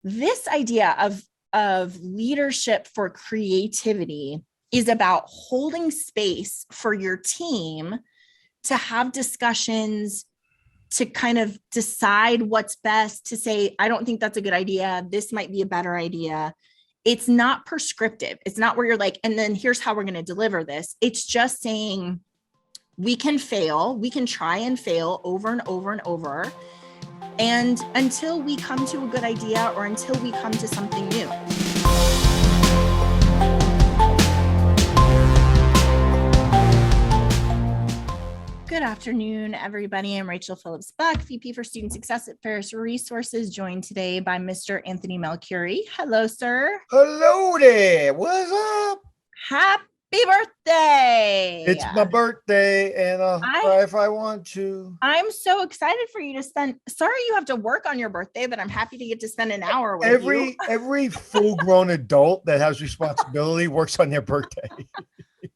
this idea of leadership for creativity is about holding space for your team to have discussions, to kind of decide what's best, to say, I don't think that's a good idea. This might be a better idea. It's not prescriptive. It's not where you're like, and then here's how we're going to deliver this. It's just saying we can fail. We can try and fail over and over and over. And until we come to a good idea or until we come to something new. Good afternoon, everybody. I'm Rachel Phillips Buck, VP for Student Success at Ferris Resources, joined today by Mr. Anthony Melchiori. Hello, sir. Hello there. What's up? Happy birthday. It's my birthday, and if I want to. I'm so excited for you to spend. Sorry you have to work on your birthday, but I'm happy to get to spend an hour with you. Every full-grown adult that has responsibility works on their birthday.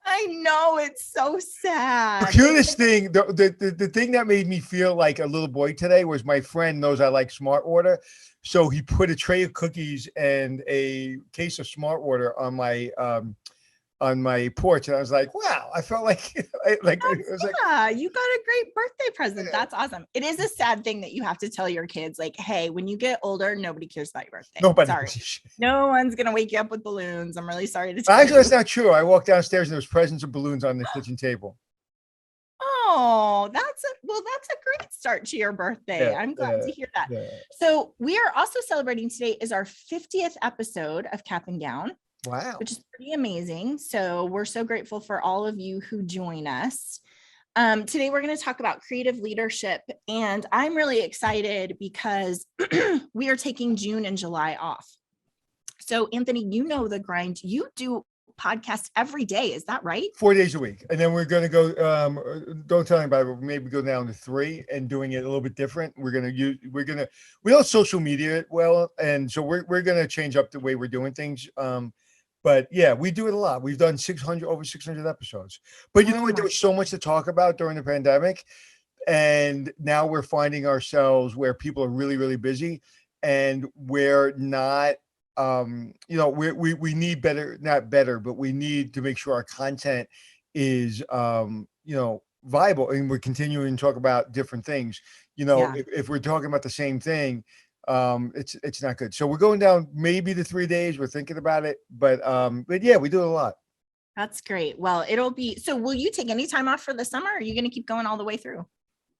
I know, it's so sad. The cutest thing, the thing that made me feel like a little boy today was my friend knows I like Smart Water. So he put a tray of cookies and a case of Smart Water on my porch, and I was like, "Wow!" I felt like, you got a great birthday present. That's awesome. It is a sad thing that you have to tell your kids, like, "Hey, when you get older, nobody cares about your birthday. Nobody. Sorry, no one's gonna wake you up with balloons. I'm really sorry to tell Actually, you." that's not true. I walked downstairs and there was presents of balloons on the kitchen table. Oh, that's a great start to your birthday. Yeah, I'm glad to hear that. Yeah. So we are also celebrating today is our 50th episode of Cap and Gown. Wow. Which is pretty amazing. So we're so grateful for all of you who join us. Today, we're going to talk about creative leadership. And I'm really excited because we are taking June and July off. So Anthony, you know the grind. You do podcasts every day. Is that right? 4 days a week. And then we're going to go, don't tell anybody, but maybe go down to 3 and doing it a little bit different. We don't social media it well. And so we're going to change up the way we're doing things. But yeah, we do it a lot. We've done over 600 episodes. But you know what? There was so much to talk about during the pandemic. And now we're finding ourselves where people are really, really busy. And we're not, we need better, not better, but we need to make sure our content is, viable. And we're continuing to talk about different things. If we're talking about the same thing, it's not good. So we're going down maybe the 3 days. We're thinking about it, but yeah, we do it a lot. That's great. Well, so will you take any time off for the summer? Or are you going to keep going all the way through?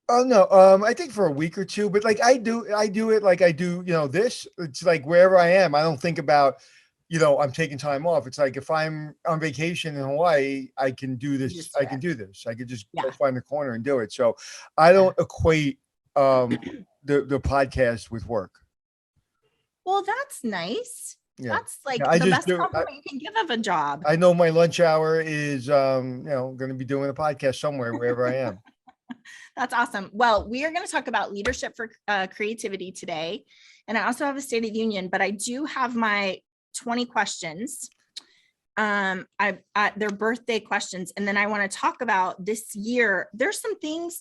Oh no. I think for a week or two, but like I do it like I do, this, it's like wherever I am, I don't think about, I'm taking time off. It's like if I'm on vacation in Hawaii, I can do this. I can do this. I could just go find the corner and do it. So I don't equate the podcast with work. Well, that's nice. Yeah. That's like the best compliment you can give of a job. I know my lunch hour is going to be doing a podcast somewhere wherever I am. That's awesome. Well, we are going to talk about leadership for creativity today. And I also have a State of the Union, but I do have my 20 questions. They're birthday questions. And then I want to talk about this year. There's some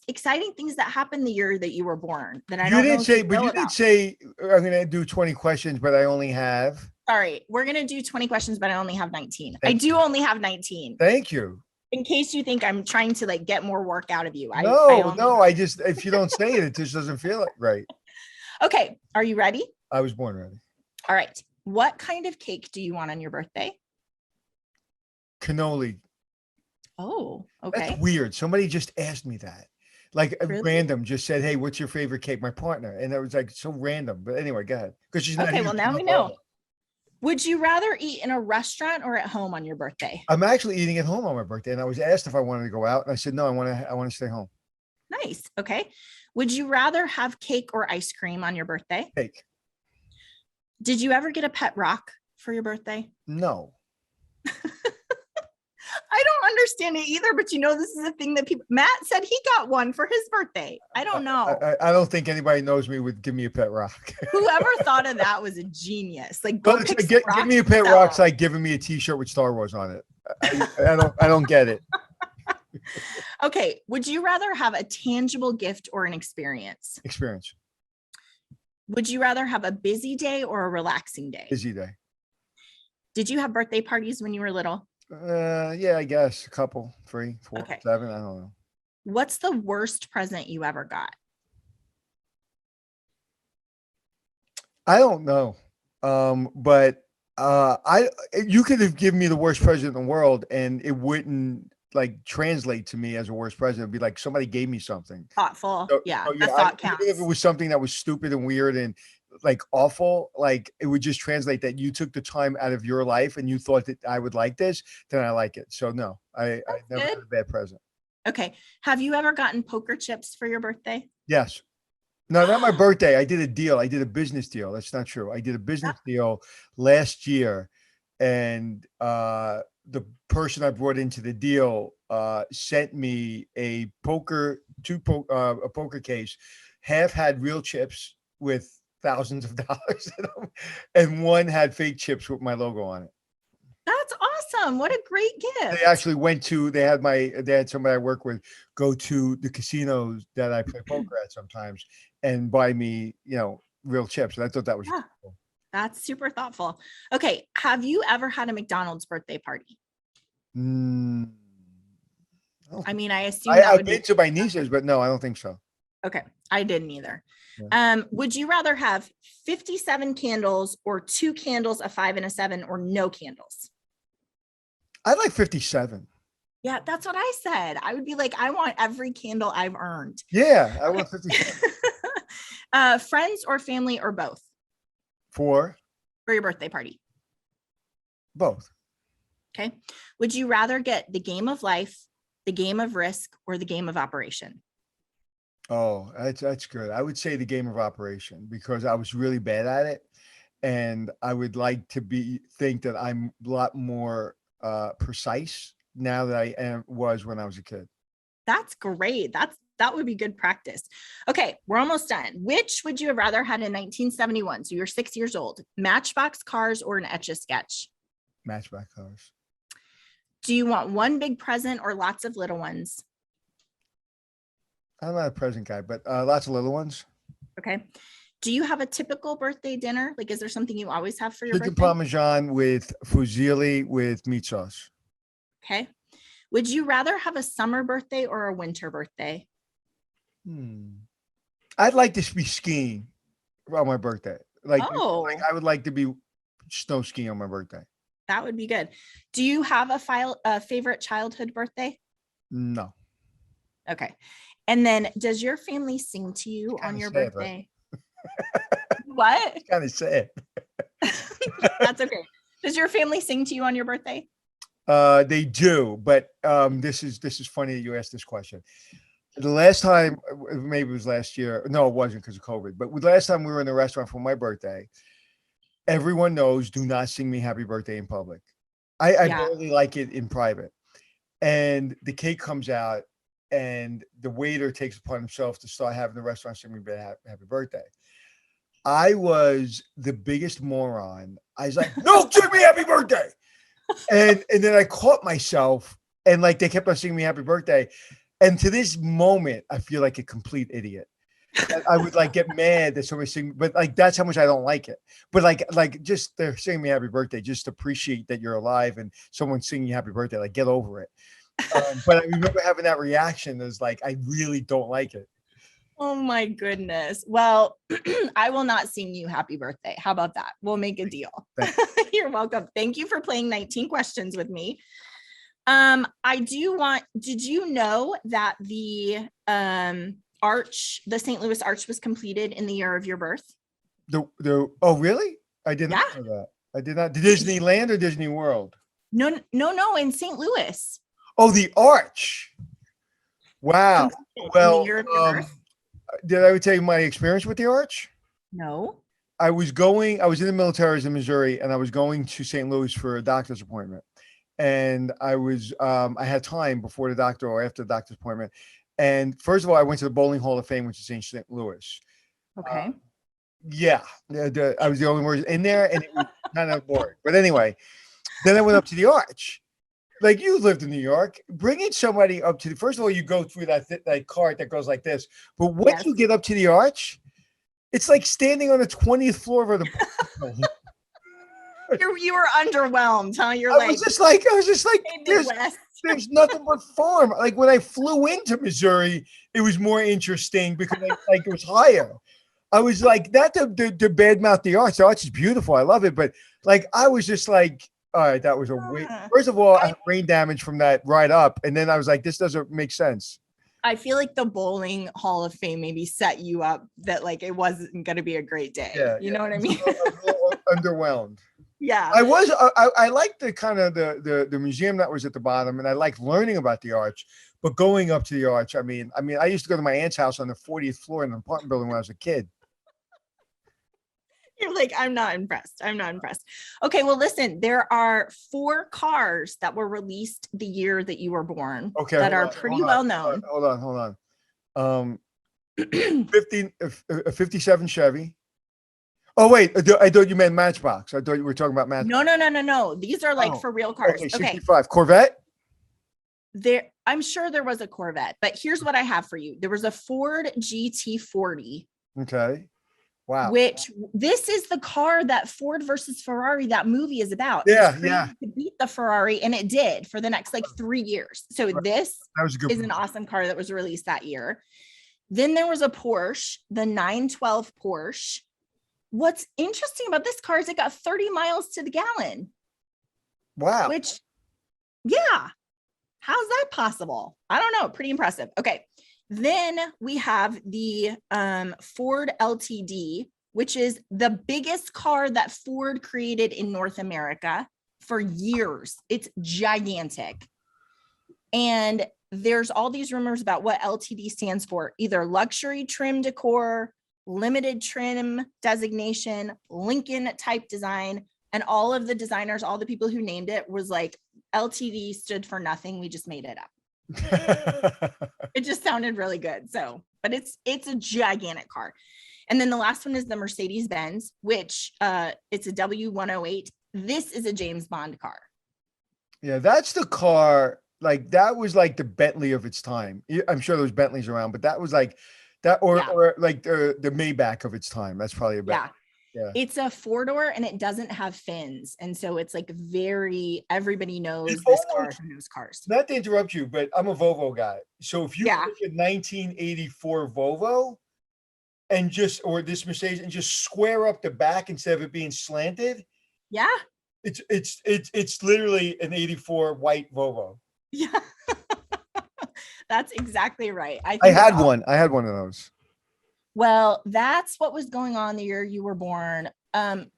exciting things that happened the year that you were born that I don't know. You did say I'm going to do 20 questions, but I only have. Sorry, we're going to do 20 questions, but I only have 19. I do only have 19. Thank you. In case you think I'm trying to like get more work out of you. If you don't say it, it just doesn't feel right. Okay. Are you ready? I was born ready. All right. What kind of cake do you want on your birthday? Cannoli. Oh, okay. That's weird. Somebody just asked me that. Like random, just said, "Hey, what's your favorite cake?" My partner. And it was like so random. But anyway, go ahead. Because she's not okay. Well, now we know. Would you rather eat in a restaurant or at home on your birthday? I'm actually eating at home on my birthday. And I was asked if I wanted to go out. And I said, no, I want to stay home. Nice. Okay. Would you rather have cake or ice cream on your birthday? Cake. Did you ever get a pet rock for your birthday? No. I don't understand it either, but this is a thing that Matt said he got one for his birthday. I don't know. I don't think anybody knows me would give me a pet rock. Whoever thought of that was a genius. Like, give me a pet rock. It's like giving me a t-shirt with Star Wars on it. I don't get it. Okay. Would you rather have a tangible gift or an experience? Experience. Would you rather have a busy day or a relaxing day? Busy day. Did you have birthday parties when you were little? Yeah, I guess a couple, 3, 4, Okay. 7. I don't know. What's the worst present you ever got? I don't know. But I you could have given me the worst present in the world, and it wouldn't like translate to me as a worst present. It'd be like somebody gave me something. Thoughtful. So, Yeah, so the yeah, thought even if it counts. was something that was stupid and weird and like awful, like it would just translate that you took the time out of your life and you thought that I would like this, then I like it. So no, I never Good. had a bad present. Okay. Have you ever gotten poker chips for your birthday? Yes. No, not my birthday. I did a deal. I did a business deal. That's not true. I did a Yeah. business deal last year, and the person I brought into the deal sent me a a poker case. Half had real chips with thousands of dollars in them, and one had fake chips with my logo on it. That's awesome. What a great They gift. actually went to they had somebody I work with go to the casinos that I play poker at sometimes and buy me, real chips. And I thought that was Yeah, cool. that's super thoughtful. Okay. Have you ever had a McDonald's birthday party? Mm, I don't I think- mean, I assume that I've would been be to my nieces, but no, I don't think so. okay. I didn't either. Yeah. Would you rather have 57 candles or 2 candles, a 5 and a 7, or no candles? I like 57. Yeah, that's what I said. I would be like, I want every candle I've earned. Yeah, I Okay. want 57 Friends or family or both for for your birthday party? both. Okay. Would you rather get the game of life, the game of risk, or the game of operation? Oh, that's good. I would say the game of operation because I was really bad at it, and I would like to think that I'm a lot more precise now that was when I was a kid. That's great. That would be good practice. Okay, we're almost done. Which would you have rather had in 1971? So you're 6 years old. Matchbox cars or an Etch a Sketch? Matchback cars. Do you want one big present or lots of little ones? I'm not a present guy, but lots of little ones. Okay. Do you have a typical birthday dinner? Like, is there something you always have for your Chicken birthday? parmesan with fusilli with meat sauce. Okay. Would you rather have a summer birthday or a winter birthday? I'd like to be skiing on my birthday. Like Oh, I would like to be snow skiing on my birthday. that would be good. Do you have a favorite childhood birthday? No. Okay. And then does your family sing to you on Kinda your sad, right? birthday? What? Kind of sad. That's okay. Does your family sing to you on your birthday? They do, but this is funny that you asked this question. The last time, maybe it was last year. No, it wasn't because of COVID. But the last time we were in the restaurant for my birthday, everyone knows do not sing me happy birthday in public. I Yeah. barely like it in private. And the cake comes out, and the waiter takes upon himself to start having the restaurant sing me happy birthday. I was the biggest moron. I was like, no, sing me happy birthday. And then I caught myself and like they kept on singing me happy birthday. And to this moment, I feel like a complete idiot. I would like get mad that somebody sing, but like that's how much I don't like it. But like just they're singing me happy birthday, just appreciate that you're alive and someone's singing you happy birthday. Like get over it. But I remember having that reaction as like I really don't like it. Oh my goodness. Well, I will not sing you happy birthday. How about that? We'll make a deal. You're welcome. Thank you for playing 19 questions with me. Did you know that the St. Louis Arch was completed in the year of your birth? Oh really? I did not know that. I did not. Disneyland or Disney World? No, in St. Louis. Oh, the Arch. Wow. Completed in Well, the year of your birth? did I ever tell you my experience with the Arch? No. I was in the military in Missouri, and I was going to St. Louis for a doctor's appointment. And I had time before the doctor or after the doctor's appointment. And first of all, I went to the Bowling Hall of Fame, which is in St. Louis. Okay. Yeah, I was the only one in there, and it was kind of boring. But anyway, then I went up to the Arch. Like you lived in New York, bringing somebody up to first of all, you go through that cart that goes like this. But once you get up to the Arch, It's like standing on the 20th floor of the You were underwhelmed, huh? You're I like, was just like, "Hey, there's Midwest." nothing but farm. Like when I flew into Missouri, it was more interesting because like it was higher. I was like, not to badmouth the arch. The arch is beautiful. I love it. But like, I was just like, all right, that was a way. First of all, I had brain damage from that ride up. And then I was like, this doesn't make sense. I feel like the bowling Hall of Fame maybe set you up that like it wasn't going to be a great day. Yeah. You know what I mean? I was a little underwhelmed. Yeah. I liked the kind of the museum that was at the bottom, and I liked learning about the arch. But going up to the arch, I mean, I used to go to my aunt's house on the 40th floor in an apartment building when I was a kid. You're like, I'm not impressed. I'm not impressed. Okay, well, listen, there are 4 cars that were released the year that you were born. Okay, that are pretty well known. Hold on. 57 Chevy. Oh wait, I thought you meant Matchbox. I thought you were talking about Matchbox. No. These are like for real cars. Okay, 65 Corvette. I'm sure there was a Corvette, but here's what I have for you. There was a Ford GT40. Okay. Wow. Which this is the car that Ford versus Ferrari, that movie is about. Yeah. To beat the Ferrari, and it did for the next like 3 years. So this is an awesome car that was released that year. Then there was a Porsche, the 912 Porsche. What's interesting about this car is it got 30 miles to the gallon. Wow. Which, yeah. How's that possible? I don't know. Pretty impressive. Okay. Then we have the Ford LTD, which is the biggest car that Ford created in North America for years. It's gigantic. And there's all these rumors about what LTD stands for, either luxury trim decor, limited trim designation, Lincoln type design. And all of the designers, all the people who named it was like, LTD stood for nothing. We just made it up. It just sounded really good. So, but it's a gigantic car. And then the last one is the Mercedes-Benz, which it's a W108. This is a James Bond car. Yeah, that's the car. Like that was like the Bentley of its time. I'm sure there was Bentleys around, but that was like that, or like the Maybach of its time. That's probably a better. Yeah. It's a 4-door and it doesn't have fins. And so it's like everybody knows this car from those cars. Not to interrupt you, but I'm a Volvo guy. So if you look at 1984 Volvo or this Mercedes and just square up the back instead of it being slanted. Yeah. It's literally an 84 white Volvo. Yeah. That's exactly right. I had one of those. Well, that's what was going on the year you were born.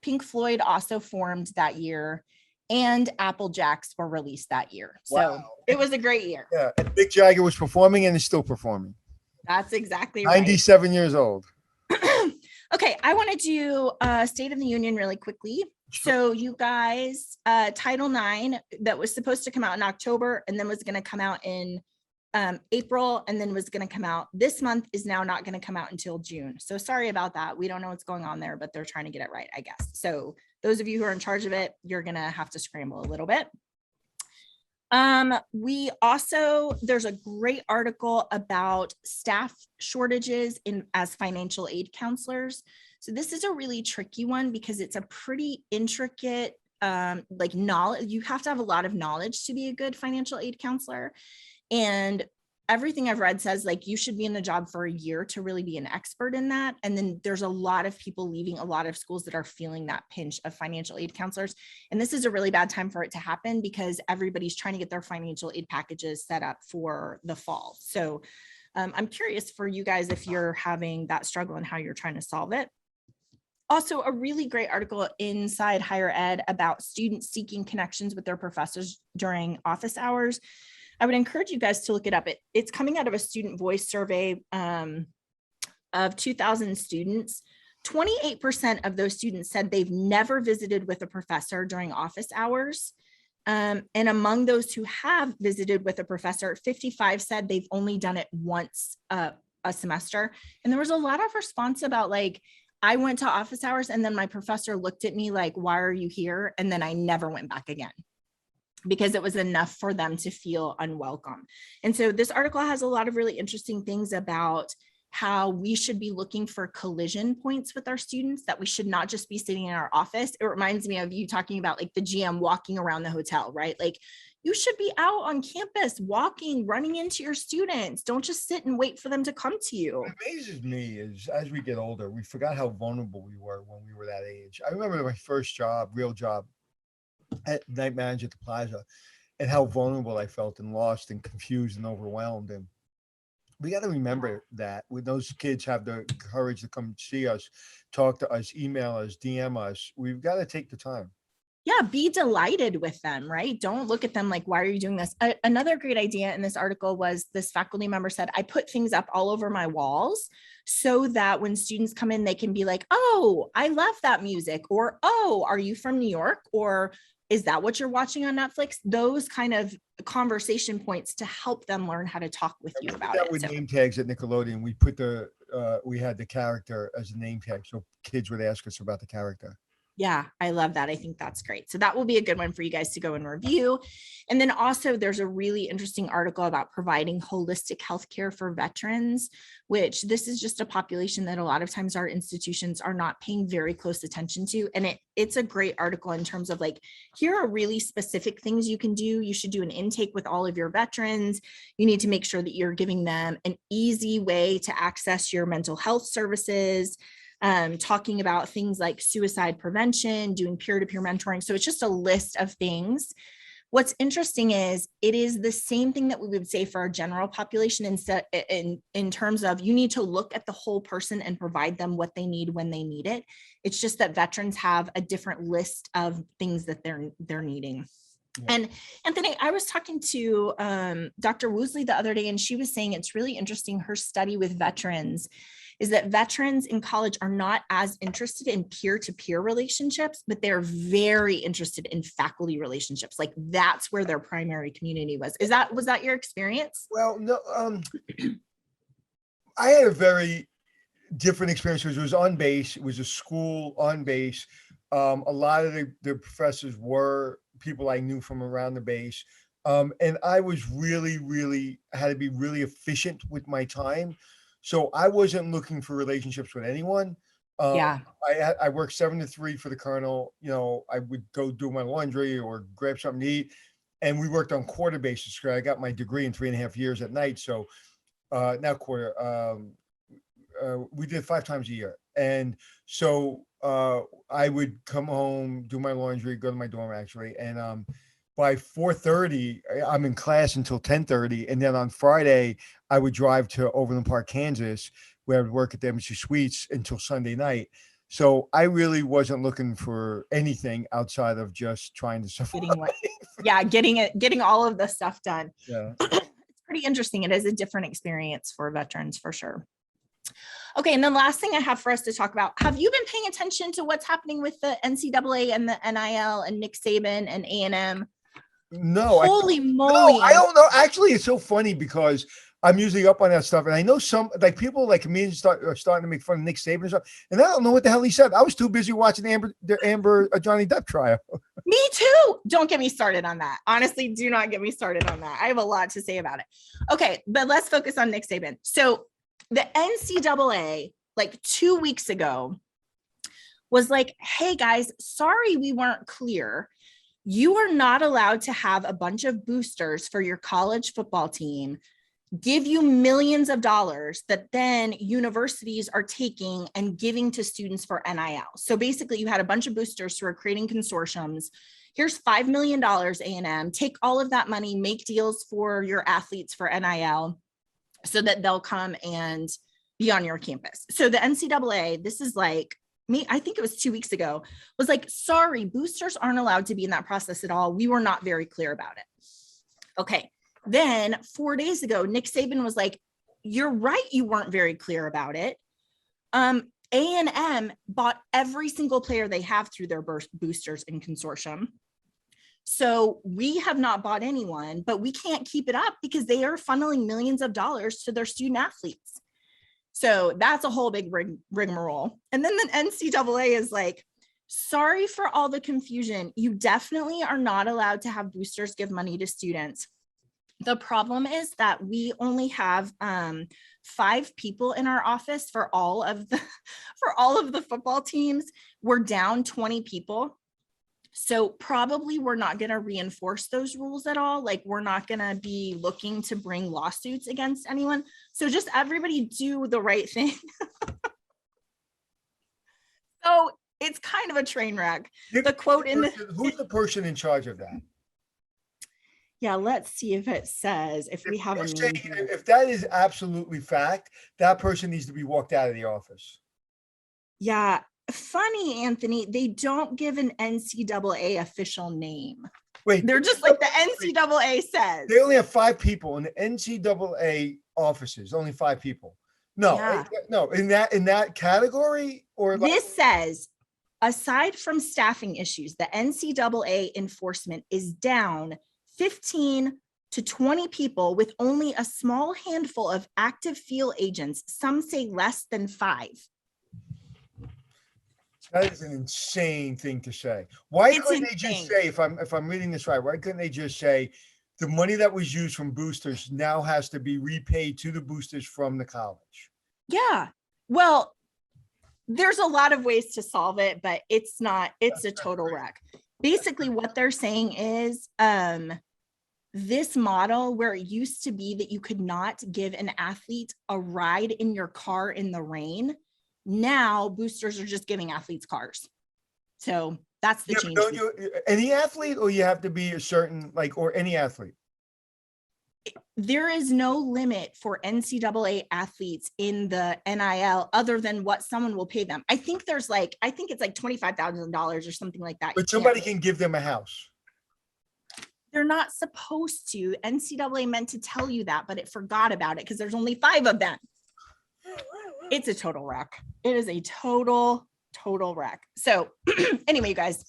Pink Floyd also formed that year, and Apple Jacks were released that year. So it was a great year. Yeah, and Mick Jagger was performing and is still performing. That's exactly right. 97 years old. Okay, I want to do State of the Union really quickly. So you guys, Title IX that was supposed to come out in October and then was going to come out in April and then was going to come out this month is now not going to come out until June. So sorry about that. We don't know what's going on there, but they're trying to get it right, I guess. So those of you who are in charge of it, you're going to have to scramble a little bit. There's a great article about staff shortages as financial aid counselors. So this is a really tricky one because it's a pretty intricate, knowledge. You have to have a lot of knowledge to be a good financial aid counselor. And everything I've read says like you should be in the job for a year to really be an expert in that. And then there's a lot of people leaving a lot of schools that are feeling that pinch of financial aid counselors. And this is a really bad time for it to happen because everybody's trying to get their financial aid packages set up for the fall. So I'm curious for you guys if you're having that struggle and how you're trying to solve it. Also, a really great article inside Higher Ed about students seeking connections with their professors during office hours. I would encourage you guys to look it up. It's coming out of a student voice survey of 2,000 students. 28% of those students said they've never visited with a professor during office hours. And among those who have visited with a professor, 55 said they've only done it once a semester. And there was a lot of response about like, I went to office hours and then my professor looked at me like, why are you here? And then I never went back again, because it was enough for them to feel unwelcome. And so this article has a lot of really interesting things about how we should be looking for collision points with our students, that we should not just be sitting in our office. It reminds me of you talking about like the GM walking around the hotel, right? Like you should be out on campus, walking, running into your students. Don't just sit and wait for them to come to you. What amazes me is as we get older, we forgot how vulnerable we were when we were that age. I remember my first job, real job, at night manager at the Plaza, and how vulnerable I felt and lost and confused and overwhelmed. And we got to remember that when those kids have the courage to come see us, talk to us, email us, DM us, we've got to take the time. Yeah, be delighted with them, right? Don't look at them like, why are you doing this? Another great idea in this article was this faculty member said, I put things up all over my walls so that when students come in, they can be like, oh, I love that music, or, oh, are you from New York? Or is that what you're watching on Netflix? Those kind of conversation points to help them learn how to talk with you about it. With name tags at Nickelodeon, we put we had the character as a name tag, so kids would ask us about the character. Yeah, I love that. I think that's great. So that will be a good one for you guys to go and review. And then also there's a really interesting article about providing holistic healthcare for veterans, which this is just a population that a lot of times our institutions are not paying very close attention to. And it's a great article in terms of like, here are really specific things you can do. You should do an intake with all of your veterans. You need to make sure that you're giving them an easy way to access your mental health services. Talking about things like suicide prevention, doing peer-to-peer mentoring. So it's just a list of things. What's interesting is it is the same thing that we would say for our general population in terms of you need to look at the whole person and provide them what they need when they need it. It's just that veterans have a different list of things that they're needing. Yeah. And Anthony, I was talking to Dr. Woosley the other day, and she was saying it's really interesting. Her study with veterans is that veterans in college are not as interested in peer-to-peer relationships, but they're very interested in faculty relationships. Like that's where their primary community was. Was that your experience? Well, no, I had a very different experience because it was on base. It was a school on base. A lot of the professors were people I knew from around the base. And I was really had to be really efficient with my time. So I wasn't looking for relationships with anyone. Yeah. I worked 7 to 3 for the colonel. You know, I would go do my laundry or grab something to eat. And we worked on quarter basis. I got my degree in 3.5 years at night. So not quarter, we did 5 times a year. And so I would come home, do my laundry, go to my dorm actually. And by 4:30, I'm in class until 10:30. And then on Friday, I would drive to Overland Park, Kansas, where I would work at the Embassy Suites until Sunday night. So I really wasn't looking for anything outside of just trying to survive. Getting all of the stuff done. Yeah. It's pretty interesting. It is a different experience for veterans for sure. Okay, and then last thing I have for us to talk about, have you been paying attention to what's happening with the NCAA and the NIL and Nick Saban and A&M? No, holy moly! No, I don't know. Actually, it's so funny because I'm usually up on that stuff, and I know some like people like me are starting to make fun of Nick Saban and stuff, and I don't know what the hell he said. I was too busy watching the Amber Johnny Depp trial. Me too. Don't get me started on that. Honestly, do not get me started on that. I have a lot to say about it. Okay, but let's focus on Nick Saban. So the NCAA, like 2 weeks ago, was like, hey guys, sorry we weren't clear. You are not allowed to have a bunch of boosters for your college football team, give you millions of dollars that then universities are taking and giving to students for NIL. So basically you had a bunch of boosters who are creating consortiums. Here's $5 million, A&M, take all of that money, make deals for your athletes for NIL so that they'll come and be on your campus. So the NCAA, this is like, I think it was 2 weeks ago, was like, sorry, boosters aren't allowed to be in that process at all. We were not very clear about it. Okay. Then 4 days ago, Nick Saban was like, you're right. You weren't very clear about it. A&M bought every single player they have through their boosters and consortium. So we have not bought anyone, but we can't keep it up because they are funneling millions of dollars to their student athletes. So that's a whole big rigmarole. And then the NCAA is like, sorry for all the confusion. You definitely are not allowed to have boosters give money to students. The problem is that we only have 5 people in our office for all of the for all of the football teams. We're down 20 people. So probably we're not going to reinforce those rules at all. Like, we're not going to be looking to bring lawsuits against anyone. So just everybody do the right thing. So it's kind of a train wreck. The quote in the who's the person in charge of that? Yeah, let's see if it says if we have a name. If that is absolutely fact, that person needs to be walked out of the office. Yeah, funny, Anthony. They don't give an NCAA official name. Wait, they're just like the NCAA says. They only have 5 people in the NCAA offices. Only 5 people. No, Yeah. no, in that category, or this says, aside from staffing issues, the NCAA enforcement is down 15 to 20 people with only a small handful of active field agents. Some say less than 5. That is an insane thing to say. Why couldn't they just say, if I'm reading this right, why couldn't they just say the money that was used from boosters now has to be repaid to the boosters from the college? Yeah. Well, there's a lot of ways to solve it, but it's a total wreck. Basically, what they're saying is this model where it used to be that you could not give an athlete a ride in your car in the rain. Now boosters are just giving athletes cars. So that's the change. Don't you, any athlete, or you have to be a certain, like, or any athlete? There is no limit for NCAA athletes in the NIL other than what someone will pay them. I think it's like $25,000 or something like that. But somebody can give them a house. They're not supposed to. NCAA meant to tell you that, but it forgot about it because there's only 5 of them. It's a total wreck. It is a total wreck. So anyway, you guys,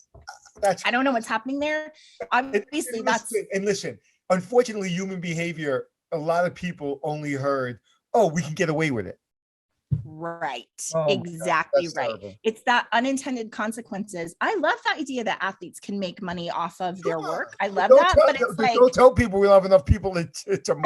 I don't know what's happening there. Obviously, listen, unfortunately, human behavior, a lot of people only heard, oh, we can get away with it. Right. Exactly right. Terrible. It's that unintended consequences. I love the idea that athletes can make money off of their work. I love that. But it's like, don't tell people we don't have enough people to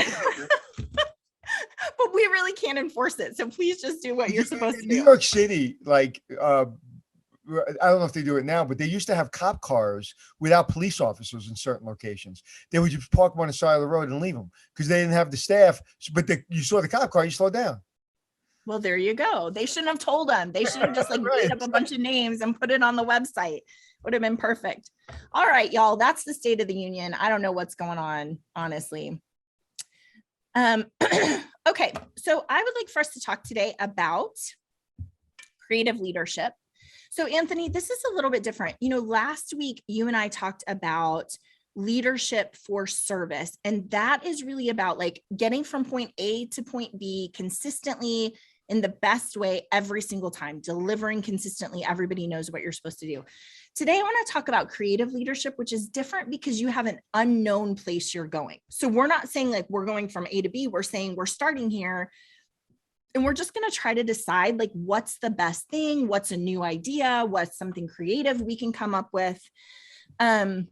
but we really can't enforce it. So please just do what you're supposed to do. New York City, like, I don't know if they do it now, but they used to have cop cars without police officers in certain locations. They would just park them on the side of the road and leave them because they didn't have the staff. But you saw the cop car, you slowed down. Well, there you go. They shouldn't have told them. They should have just like made up a bunch of names and put it on the website. Would have been perfect. All right, y'all. That's the State of the Union. I don't know what's going on, honestly. Okay, so I would like for us to talk today about creative leadership. So Anthony, this is a little bit different. Last week you and I talked about leadership for service, and that is really about like getting from point A to point B consistently in the best way every single time, delivering consistently. Everybody knows what you're supposed to do. Today, I want to talk about creative leadership, which is different because you have an unknown place you're going. So we're not saying like we're going from A to B. We're saying we're starting here and we're just going to try to decide like what's the best thing, what's a new idea, what's something creative we can come up with. And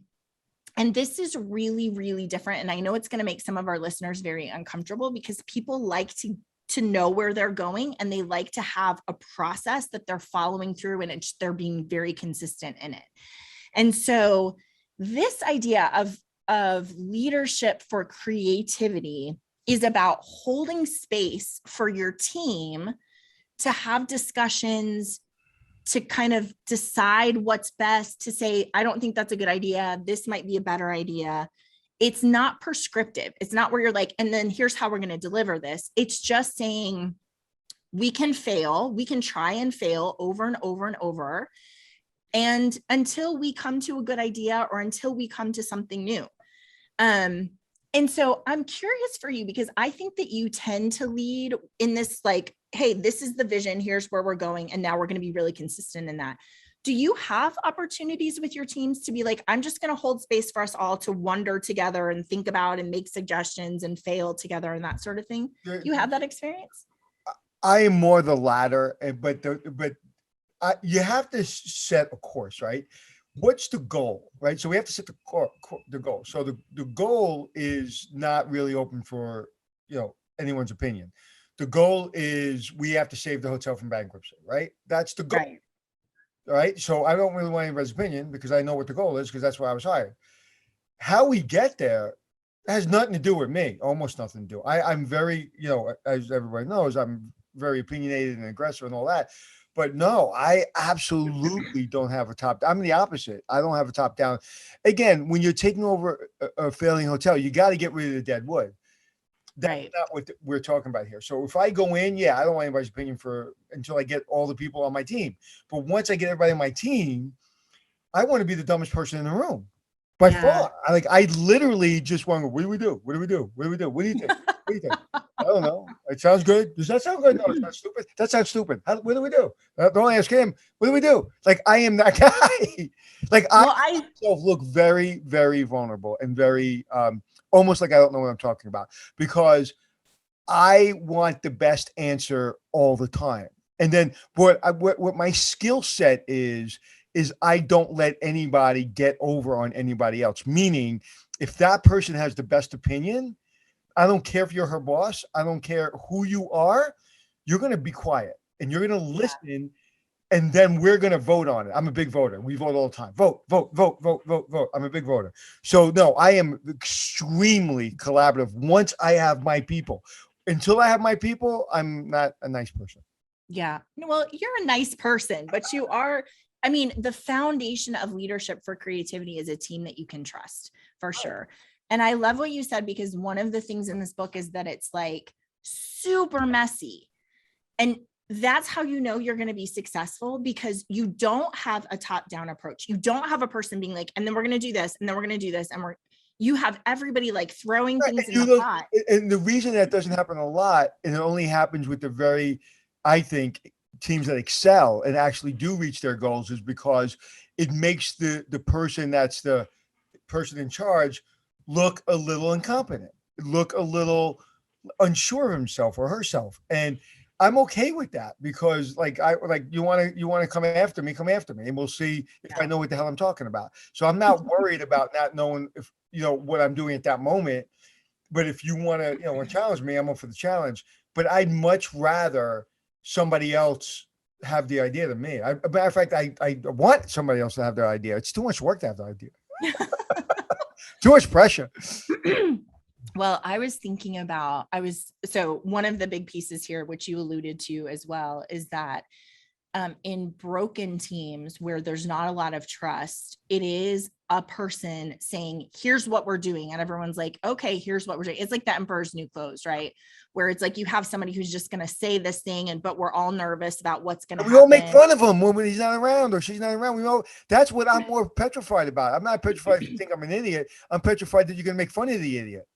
this is really, really different. And I know it's going to make some of our listeners very uncomfortable because people like to know where they're going and they like to have a process that they're following through and they're being very consistent in it. And so this idea of leadership for creativity is about holding space for your team to have discussions, to kind of decide what's best, to say, I don't think that's a good idea. This might be a better idea. It's not prescriptive. It's not where you're like, and then here's how we're going to deliver this. It's just saying we can fail. We can try and fail over and over and over. And until we come to a good idea or until we come to something new. And so I'm curious for you because I think that you tend to lead in this like, hey, this is the vision. Here's where we're going. And now we're going to be really consistent in that. Do you have opportunities with your teams to be like, I'm just going to hold space for us all to wonder together and think about and make suggestions and fail together and that sort of thing? You have that experience? I am more the latter, but you have to set a course, right? What's the goal, right? So we have to set the goal. So the goal is not really open for, anyone's opinion. The goal is we have to save the hotel from bankruptcy, right? That's the goal. Right. Right. So I don't really want anybody's opinion because I know what the goal is because that's why I was hired. How we get there has nothing to do with me, almost nothing to do. I'm very, as everybody knows, I'm very opinionated and aggressive and all that. But no, I absolutely don't have a top. I'm the opposite. I don't have a top down. Again, when you're taking over a failing hotel, you got to get rid of the dead wood. That's Right. not what we're talking about here. So if I go in, I don't want anybody's opinion until I get all the people on my team. But once I get everybody on my team, I want to be the dumbest person in the room by far. I literally just want to go, what do we do? What do we do? What do we do? What do you think? What do you think? I don't know. It sounds good. Does that sound good? No, it's not stupid. That sounds stupid. What do we do? Don't ask him. What do we do? Like, I am that guy. I myself look very, very vulnerable and very, almost like I don't know what I'm talking about because I want the best answer all the time. And then what my skill set is I don't let anybody get over on anybody else. Meaning, if that person has the best opinion, I don't care if you're her boss. I don't care who you are. You're going to be quiet and you're going to listen. And then we're going to vote on it. I'm a big voter. We vote all the time. Vote, vote, vote, vote, vote, vote. I'm a big voter. So no, I am extremely collaborative once I have my people. Until I have my people, I'm not a nice person. Yeah. Well, you're a nice person, but you are, I mean, the foundation of leadership for creativity is a team that you can trust for sure. And I love what you said, because one of the things in this book is that it's like super messy. And that's how you know you're going to be successful, because you don't have a top-down approach. You don't have a person being like, and then we're going to do this, and then we're going to do this. And you have everybody like throwing things in the pot. And the reason that doesn't happen a lot, and it only happens with the very, I think, teams that excel and actually do reach their goals, is because it makes the person that's the person in charge look a little incompetent, look a little unsure of himself or herself. And I'm okay with that, because you want to come after me, and we'll see if I know what the hell I'm talking about. So I'm not worried about not knowing if what I'm doing at that moment. But if you want to challenge me, I'm up for the challenge. But I'd much rather somebody else have the idea than me. Matter of fact, I want somebody else to have their idea. It's too much work to have the idea. Too much pressure. Well, I was thinking about, so one of the big pieces here, which you alluded to as well, is that in broken teams where there's not a lot of trust, it is a person saying, here's what we're doing. And everyone's like, okay, here's what we're doing. It's like the Emperor's New Clothes, right? Where it's like, you have somebody who's just going to say this thing, but we're all nervous about what's going to happen. We all make fun of him when he's not around or she's not around. That's what I'm more petrified about. I'm not petrified if you think I'm an idiot. I'm petrified that you're going to make fun of the idiot.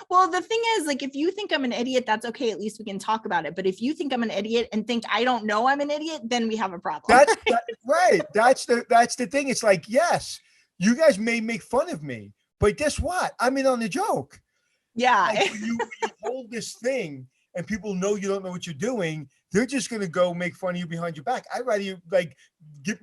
Well, the thing is, like, if you think I'm an idiot, that's okay. At least we can talk about it. But if you think I'm an idiot and think I don't know I'm an idiot, then we have a problem. Right. That's the thing. It's like, yes, you guys may make fun of me, but guess what? I'm in on the joke. Yeah. Like, when you hold this thing and people know you don't know what you're doing, they're just going to go make fun of you behind your back. I'd rather you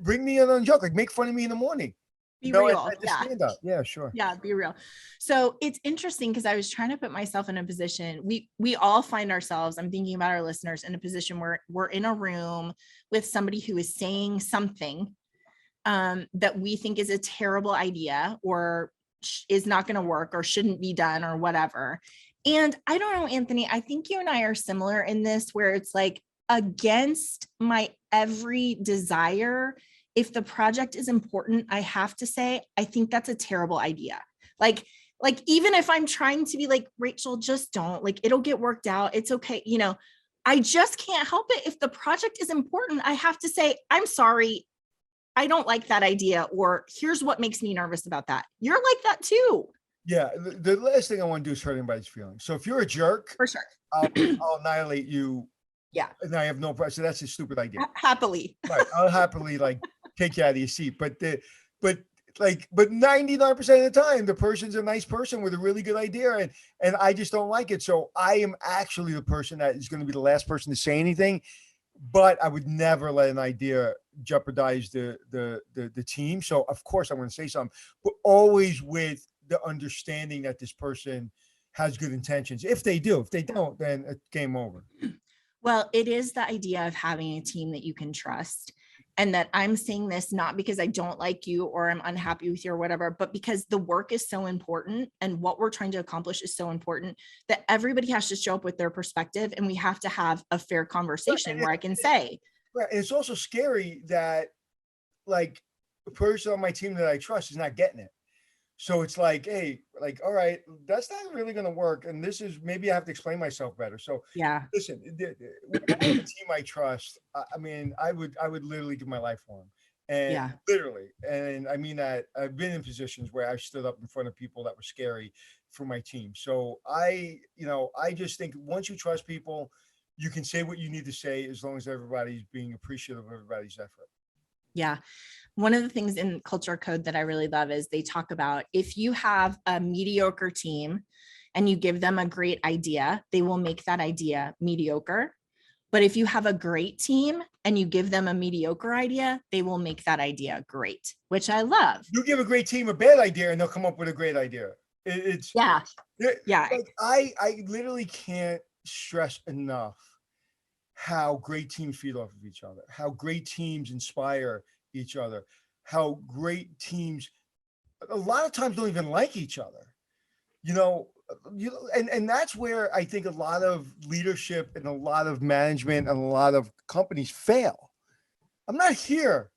bring me in on a joke, like make fun of me in the morning. Be real. Stand up. Yeah, sure. Yeah, be real. So it's interesting, because I was trying to put myself in a position. We all find ourselves, I'm thinking about our listeners, in a position where we're in a room with somebody who is saying something that we think is a terrible idea or is not going to work or shouldn't be done or whatever. And I don't know, Anthony, I think you and I are similar in this, where it's like, against my every desire, if the project is important, I have to say, I think that's a terrible idea. Like, even if I'm trying to be like, Rachel, just don't, like, it'll get worked out. It's okay. I just can't help it. If the project is important, I have to say, I'm sorry, I don't like that idea. Or here's what makes me nervous about that. You're like that too. Yeah. The last thing I want to do is hurt anybody's feelings. So if you're a jerk, for sure, I'll annihilate you. Yeah. And I have no problem. So that's a stupid idea. Happily. Right. I'll happily take you out of your seat. But 99% of the time, the person's a nice person with a really good idea, and I just don't like it. So I am actually the person that is going to be the last person to say anything. But I would never let an idea jeopardize the team. So of course I'm going to say something, but always with the understanding that this person has good intentions. If they do, if they don't, then it's game over. Well, it is the idea of having a team that you can trust. And that I'm saying this not because I don't like you or I'm unhappy with you or whatever, but because the work is so important and what we're trying to accomplish is so important that everybody has to show up with their perspective, and we have to have a fair conversation where I can say. Right. And it's also scary that like the person on my team that I trust is not getting it. So it's like, hey, like, all right, that's not really going to work. And this is, maybe I have to explain myself better. So Yeah. listen, when I have a team I trust, I mean, I would literally give my life for them. And Yeah. literally, and I mean that I've been in positions where I stood up in front of people that were scary for my team. So I just think once you trust people, you can say what you need to say as long as everybody's being appreciative of everybody's effort. Yeah. One of the things in culture code that I really love is they talk about if you have a mediocre team and you give them a great idea, they will make that idea mediocre. But if you have a great team and you give them a mediocre idea, they will make that idea great, which I love. You give a great team a bad idea and they'll come up with a great idea. It's Yeah. Yeah. like I literally can't stress enough how great teams feed off of each other, how great teams inspire each other, how great teams a lot of times don't even like each other. You know, and that's where I think a lot of leadership and a lot of management and a lot of companies fail. I'm not here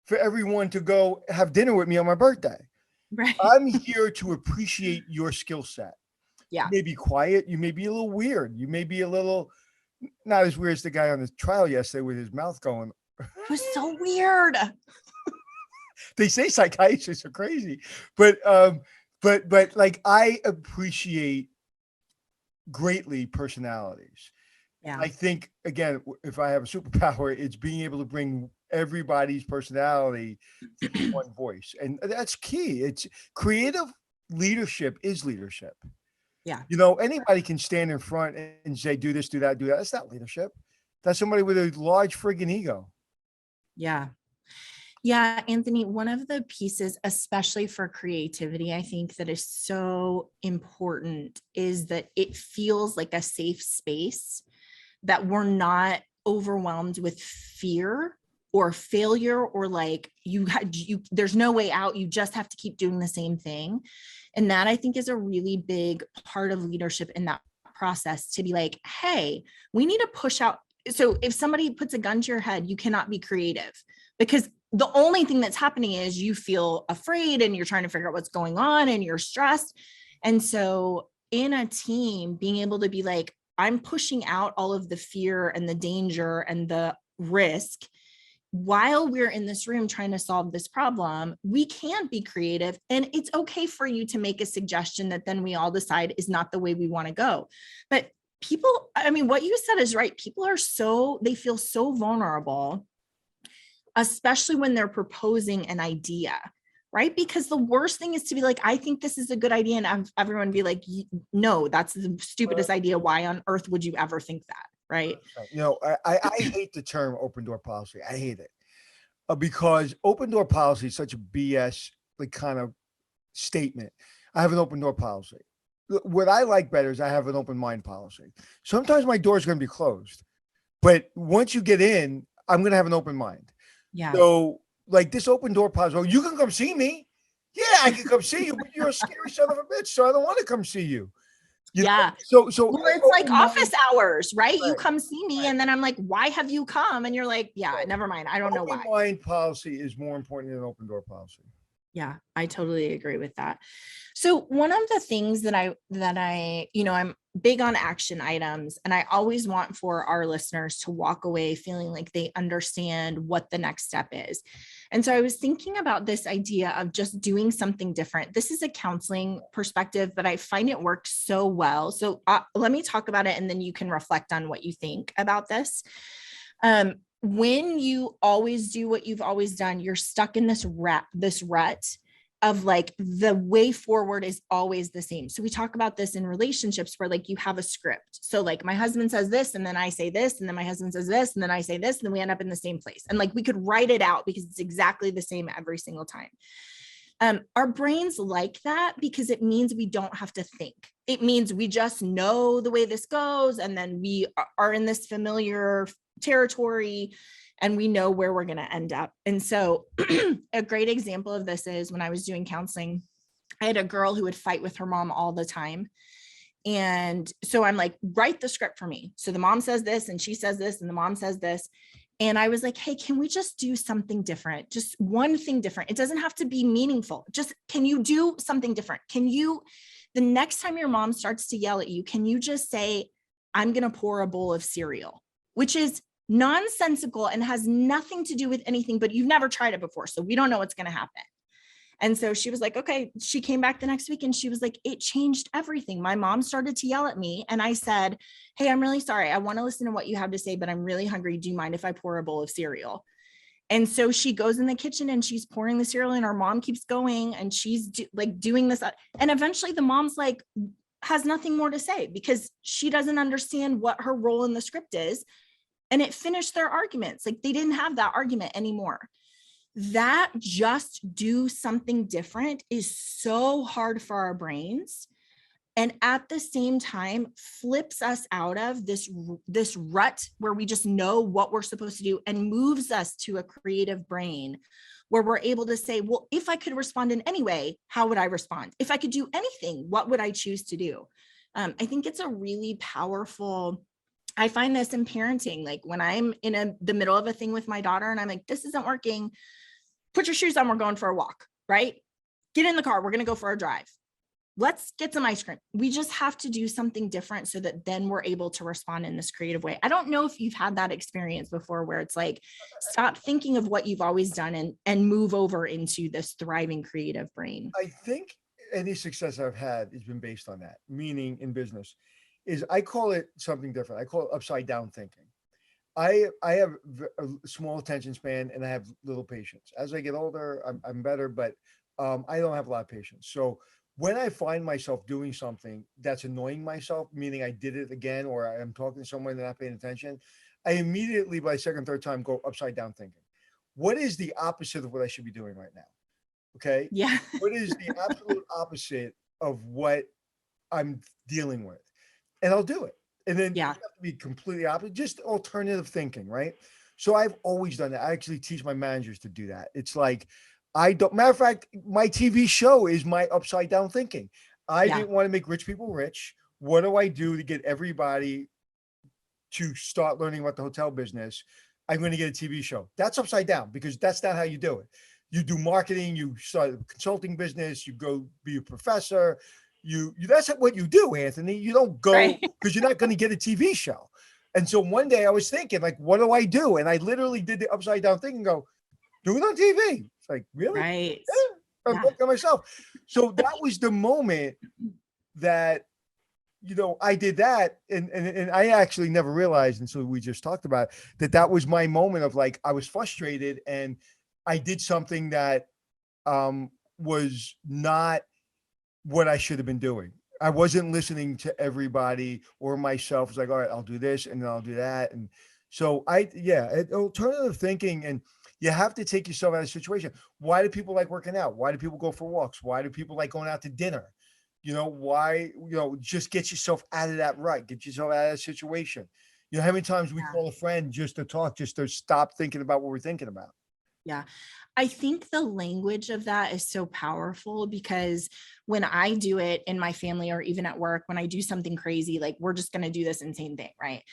for everyone to go have dinner with me on my birthday. Right. I'm here to appreciate your skill set. Yeah. You may be quiet, you may be a little weird, you may be a little not as weird as the guy on the trial yesterday with his mouth going. It was so weird. They say psychiatrists are crazy, but like I appreciate greatly personalities. Yeah. I think again, if I have a superpower, it's being able to bring everybody's personality to one voice, and that's key. It's creative leadership is leadership. Yeah. You know, anybody can stand in front and say, do this, do that, do that. That's not leadership. That's somebody with a large friggin' ego. Yeah. Yeah, Anthony, one of the pieces, especially for creativity, I think that is so important is that it feels like a safe space, that we're not overwhelmed with fear or failure, or like there's no way out. You just have to keep doing the same thing. And that I think is a really big part of leadership in that process, to be like, hey, we need to push out. So if somebody puts a gun to your head, you cannot be creative, because the only thing that's happening is you feel afraid and you're trying to figure out what's going on and you're stressed. And so in a team, being able to be like, I'm pushing out all of the fear and the danger and the risk while we're in this room trying to solve this problem, we can be creative. And it's okay for you to make a suggestion that then we all decide is not the way we want to go. But people, I mean, what you said is right. People are they feel so vulnerable, especially when they're proposing an idea, right? Because the worst thing is to be like, I think this is a good idea. And everyone be like, no, that's the stupidest idea. Why on earth would you ever think that? Right. You know, I hate the term open door policy. I hate it because open door policy is such a BS like kind of statement. I have an open door policy. What I like better is I have an open mind policy. Sometimes my door is going to be closed, but once you get in, I'm going to have an open mind. Yeah. So like this open door policy, well, you can come see me. Yeah, I can come see you, but you're a scary son of a bitch, so I don't want to come see you. You yeah. Know? So well, it's like office hours, right? You come see me, and then I'm like, why have you come? And you're like, yeah, never mind. I don't know why. Open mind policy is more important than open door policy. Yeah, I totally agree with that. So one of the things that I, I'm big on action items, and I always want for our listeners to walk away feeling like they understand what the next step is. And so I was thinking about this idea of just doing something different. This is a counseling perspective, but I find it works so well. So let me talk about it, and then you can reflect on what you think about this. When you always do what you've always done, you're stuck in this rut of like the way forward is always the same. So we talk about this in relationships where like you have a script. So like my husband says this, and then I say this, and then my husband says this, and then I say this, and then we end up in the same place. And like we could write it out because it's exactly the same every single time. Our brains like that because it means we don't have to think. It means we just know the way this goes, and then we are in this familiar territory and we know where we're going to end up. And so a great example of this is when I was doing counseling, I had a girl who would fight with her mom all the time. And so I'm like, write the script for me. So the mom says this and she says this and the mom says this. And I was like, hey, can we just do something different? Just one thing different. It doesn't have to be meaningful. Just, can you do something different? Can you, the next time your mom starts to yell at you, can you just say, I'm going to pour a bowl of cereal, which is nonsensical and has nothing to do with anything, but you've never tried it before. So we don't know what's going to happen. And so she was like, okay, she came back the next week and she was like, it changed everything. My mom started to yell at me. And I said, hey, I'm really sorry. I want to listen to what you have to say, but I'm really hungry. Do you mind if I pour a bowl of cereal? And so she goes in the kitchen and she's pouring the cereal and our mom keeps going and she's doing this. And eventually the mom's like, has nothing more to say because she doesn't understand what her role in the script is. And it finished their arguments. Like they didn't have that argument anymore. That just do something different is so hard for our brains. And at the same time, flips us out of this rut where we just know what we're supposed to do and moves us to a creative brain where we're able to say, well, if I could respond in any way, how would I respond? If I could do anything, what would I choose to do? I think it's a really powerful, I find this in parenting, like when I'm in the middle of a thing with my daughter and I'm like, this isn't working, put your shoes on, we're going for a walk, right? Get in the car, we're going to go for a drive. Let's get some ice cream. We just have to do something different so that then we're able to respond in this creative way. I don't know if you've had that experience before where it's like, stop thinking of what you've always done and move over into this thriving creative brain. I think any success I've had has been based on that, meaning in business is I call it something different. I call it upside down thinking. I have a small attention span and I have little patience. As I get older, I'm better, but I don't have a lot of patience. So when I find myself doing something that's annoying myself, meaning I did it again, or I'm talking to someone and they're not paying attention, I immediately by second, third time go upside down thinking. What is the opposite of what I should be doing right now? Okay. Yeah. What is the absolute opposite of what I'm dealing with? And I'll do it. And then you have to be completely opposite, just alternative thinking, right? So I've always done that. I actually teach my managers to do that. It's like, matter of fact, my TV show is my upside down thinking. I didn't want to make rich people rich. What do I do to get everybody to start learning about the hotel business? I'm going to get a TV show. That's upside down because that's not how you do it. You do marketing, you start a consulting business, you go be a professor. You that's what you do, Anthony. You don't go because you're not going to get a TV show. And so one day I was thinking, like, what do I do? And I literally did the upside down thing and go, do it on TV. It's like, really? Right. Yeah, I'm looking at myself. So that was the moment that, I did that. And I actually never realized until we just talked about it, that was my moment of like, I was frustrated and I did something that was not what I should have been doing. I wasn't listening to everybody or myself. It's like, all right, I'll do this and then I'll do that. And so alternative thinking, and you have to take yourself out of the situation. Why do people like working out? Why do people go for walks? Why do people like going out to dinner? Why, just get yourself out of that rut, get yourself out of that situation. How many times we call a friend just to talk, just to stop thinking about what we're thinking about. Yeah. I think the language of that is so powerful because when I do it in my family or even at work, when I do something crazy, like we're just going to do this insane thing, right?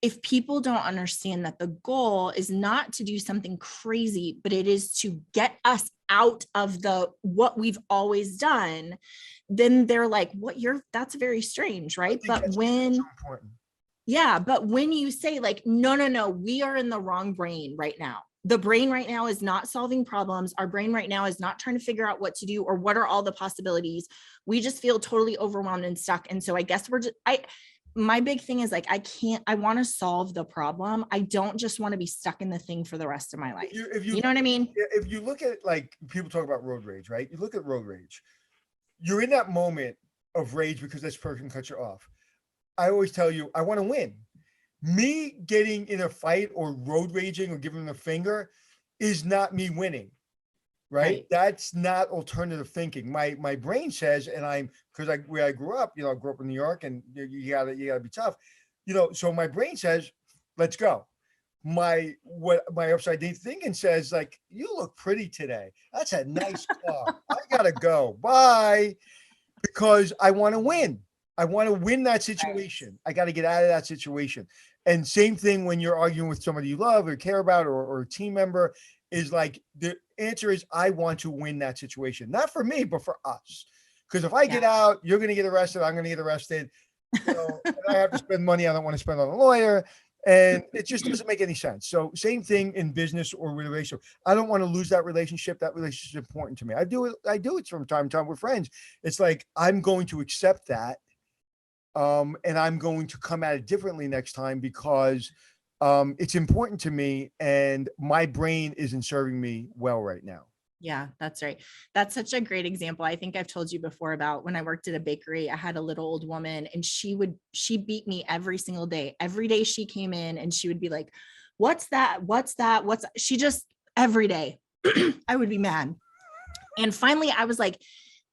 If people don't understand that the goal is not to do something crazy, but it is to get us out of what we've always done, then they're like, that's very strange, right? But when you say like, no, we are in the wrong brain right now. The brain right now is not solving problems. Our brain right now is not trying to figure out what to do or what are all the possibilities. We just feel totally overwhelmed and stuck. And so I guess my big thing is like, I want to solve the problem. I don't just want to be stuck in the thing for the rest of my life. You know what I mean? If you look at, like, people talk about road rage, right? You look at road rage. You're in that moment of rage because this person cuts you off. I always tell you, I want to win. Me getting in a fight or road raging or giving them a finger is not me winning. right? Right. That's not alternative thinking. My brain says, and because where I grew up, I grew up in New York, and you gotta be tough, So my brain says, let's go. My upside down thinking says, like, you look pretty today. That's a nice car. I gotta go. Bye. Because I want to win. I want to win that Right. situation. I got to get out of that situation. And same thing when you're arguing with somebody you love or care about, or a team member, is like the answer is, I want to win that situation. Not for me, but for us. Because if I Yeah. get out, you're going to get arrested. I'm going to get arrested. And I have to spend money I don't want to spend on a lawyer. And it just doesn't make any sense. So same thing in business or relationship. I don't want to lose that relationship. That relationship is important to me. I do it from time to time with friends. It's like, I'm going to accept that. And I'm going to come at it differently next time, because it's important to me, and my brain isn't serving me well right now. Yeah, that's right. That's such a great example. I think I've told you before about when I worked at a bakery, I had a little old woman, and she beat me every single day. Every day she came in and she would be like, what's that? What's that? She just, every day I would be mad. And finally I was like,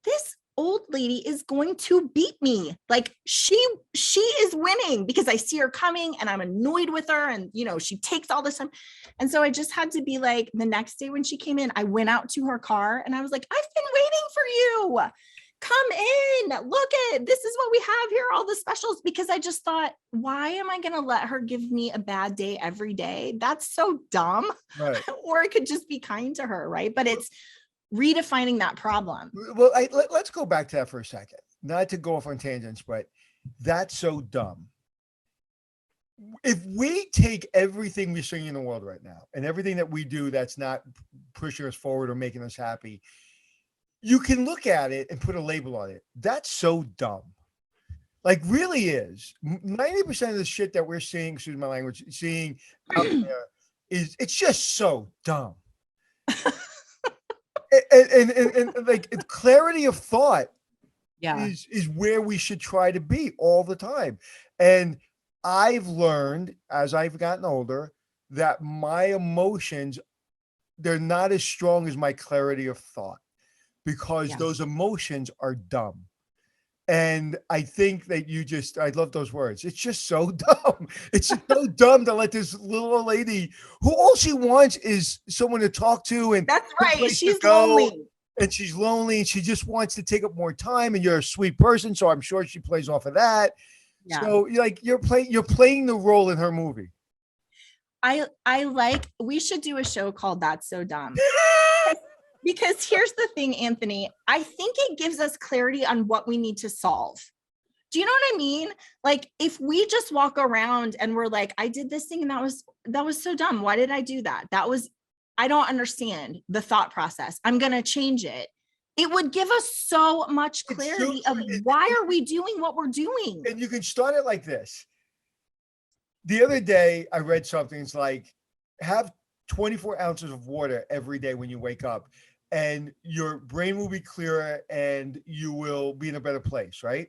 this old lady is going to beat me. Like, she is winning because I see her coming and I'm annoyed with her, and she takes all this time. And so I just had to be like, the next day when she came in, I went out to her car and I was like, I've been waiting for you. Come in, look at, this is what we have here, all the specials. Because I just thought, why am I going to let her give me a bad day every day? That's so dumb. Right. Or I could just be kind to her, right? But it's redefining that problem. Well, let's go back to that for a second. Not to go off on tangents, but that's so dumb. If we take everything we're seeing in the world right now, and everything that we do that's not pushing us forward or making us happy, you can look at it and put a label on it. That's so dumb. Like, really is. 90% of the shit that we're seeing, excuse my language, seeing out there it's just so dumb. And like, clarity of thought Yeah. is where we should try to be all the time. And I've learned as I've gotten older that my emotions, they're not as strong as my clarity of thought, because Yeah. those emotions are dumb. And I think that I love those words. It's just so dumb. It's just so dumb to let this little old lady, who all she wants is someone to talk to and That's some right. place to She's go. lonely. And she's lonely, and she just wants to take up more time. And you're a sweet person, so I'm sure she plays off of that. Yeah. So you're playing the role in her movie. I like, we should do a show called That's So Dumb. Because here's the thing, Anthony, I think it gives us clarity on what we need to solve. Do you know what I mean? Like, if we just walk around and we're like, I did this thing and that was so dumb. Why did I do that? I don't understand the thought process. I'm going to change it. It would give us so much clarity of why are we doing what we're doing? And you can start it like this. The other day I read something. It's like, have 24 ounces of water every day when you wake up, and your brain will be clearer and you will be in a better place, right?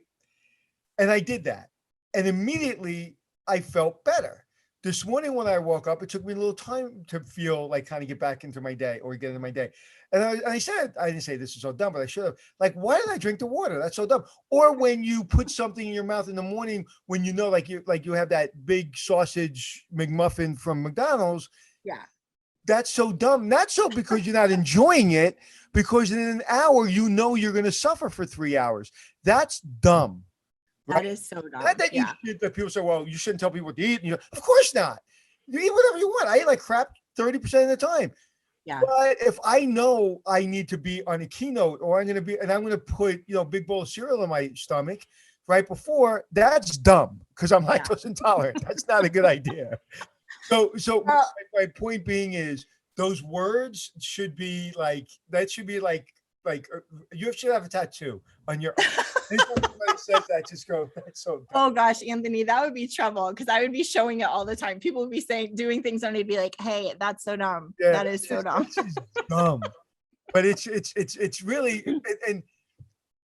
And I did that. And immediately I felt better. This morning when I woke up, it took me a little time to feel like, kind of get back into my day or get into my day. And I said, I didn't say this is so dumb, but I should have. Like, why did I drink the water? That's so dumb. Or when you put something in your mouth in the morning, when like you have that big sausage McMuffin from McDonald's. Yeah. That's so dumb. Not so because you're not enjoying it, because in an hour, you're going to suffer for 3 hours. That's dumb. Right? That is so dumb. Not that Yeah. that people say, well, you shouldn't tell people what to eat. Of course not. You eat whatever you want. I eat like crap 30% of the time. Yeah. But if I know I need to be on a keynote, or I'm going to put, big bowl of cereal in my stomach right before, that's dumb, because I'm lactose intolerant. That's not a good idea. So my point being is, those words should be like, you should have a tattoo on your arm. Anytime somebody says that, just go, that's so dumb. Oh gosh, Anthony, that would be trouble, because I would be showing it all the time. People would be doing things and they'd be like, hey, that's so dumb. Yeah, that is so dumb. It's dumb. But it's really, and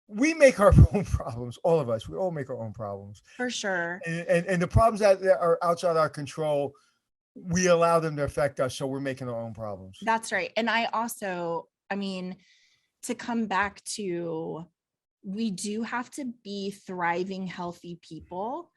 we make our own problems. All of us, we all make our own problems. For sure. And the problems that are outside our control, we allow them to affect us. So we're making our own problems. That's right. And I also, I mean, to come back to, we do have to be thriving, healthy people.